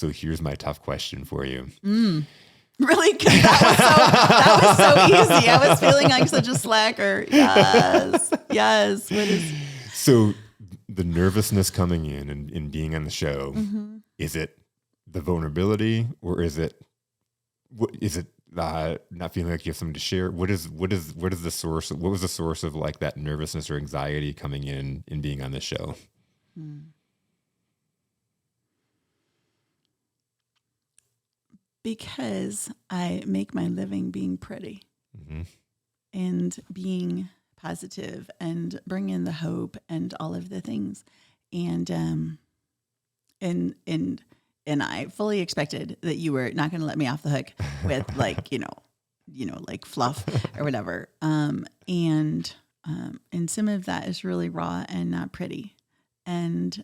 So here's my tough question for you. Really? 'Cause that was so easy. I was feeling like such a slacker. Yes. What is? So the nervousness coming in and being on the show, is it the vulnerability, or is it not feeling like you have something to share? What is the source? What was the source of like that nervousness or anxiety coming in being on this show? Because I make my living being pretty and being positive and bring in the hope and all of the things. And I fully expected that you were not going to let me off the hook with like, like fluff or whatever. And some of that is really raw and not pretty. And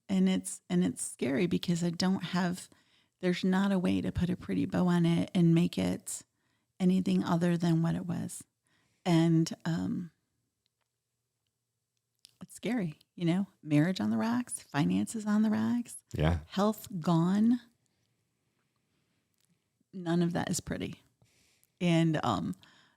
it's scary because there's not a way to put a pretty bow on it and make it anything other than what it was. And it's scary, marriage on the rocks, finances on the rocks, health gone. None of that is pretty. And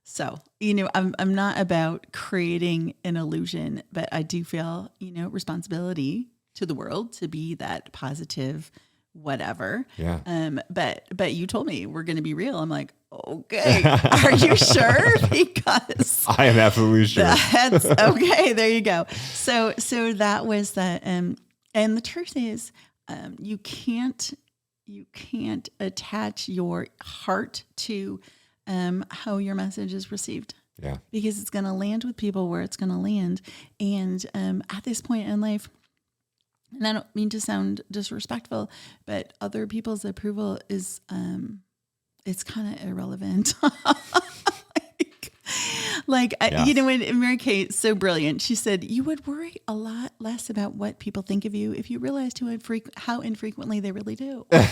so, I'm not about creating an illusion, but I do feel, responsibility to the world to be that positive whatever. Yeah. But you told me we're going to be real. I'm like, okay, are you sure? Because I am absolutely sure. That's okay. There you go. So that was that. And the truth is, you can't attach your heart to how your message is received. Yeah. Because it's going to land with people where it's going to land. And at this point in life, and I don't mean to sound disrespectful, but other people's approval is, it's kind of irrelevant. When Mary Kate, so brilliant, she said, you would worry a lot less about what people think of you if you realized how infrequently they really do. Like,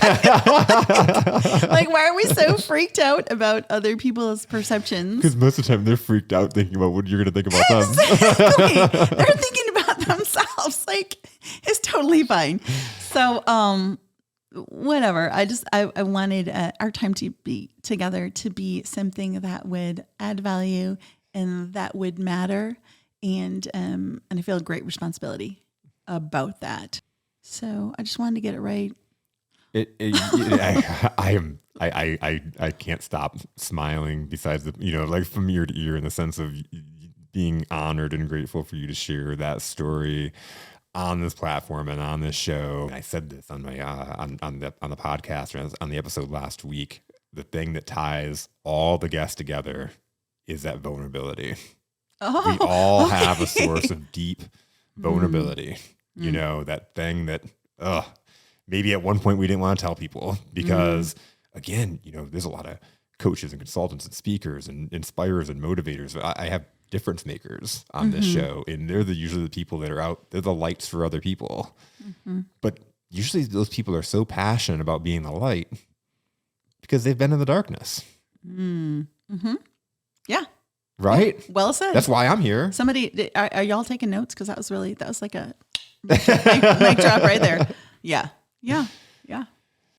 why are we so freaked out about other people's perceptions? Because most of the time they're freaked out thinking about what you're going to think about them. Exactly. They're thinking about themselves. Like, it's totally fine. So, whatever. I wanted our time to be together to be something that would add value and that would matter. And I feel a great responsibility about that. So I just wanted to get it right. I can't stop smiling besides like from ear to ear in the sense of being honored and grateful for you to share that story on this platform and on this show. I said this on my on the podcast or on the episode last week. The thing that ties all the guests together is that vulnerability. Oh, we all have a source of deep vulnerability. That thing that maybe at one point we didn't want to tell people because again, there's a lot of coaches and consultants and speakers and inspirers and motivators. I have difference makers on this show, and they're usually the people that are out. They're the lights for other people. But usually those people are so passionate about being the light because they've been in the darkness. Yeah. Right. Well said. That's why I'm here. Somebody, are y'all taking notes? Because that was like a mic drop right there. Yeah.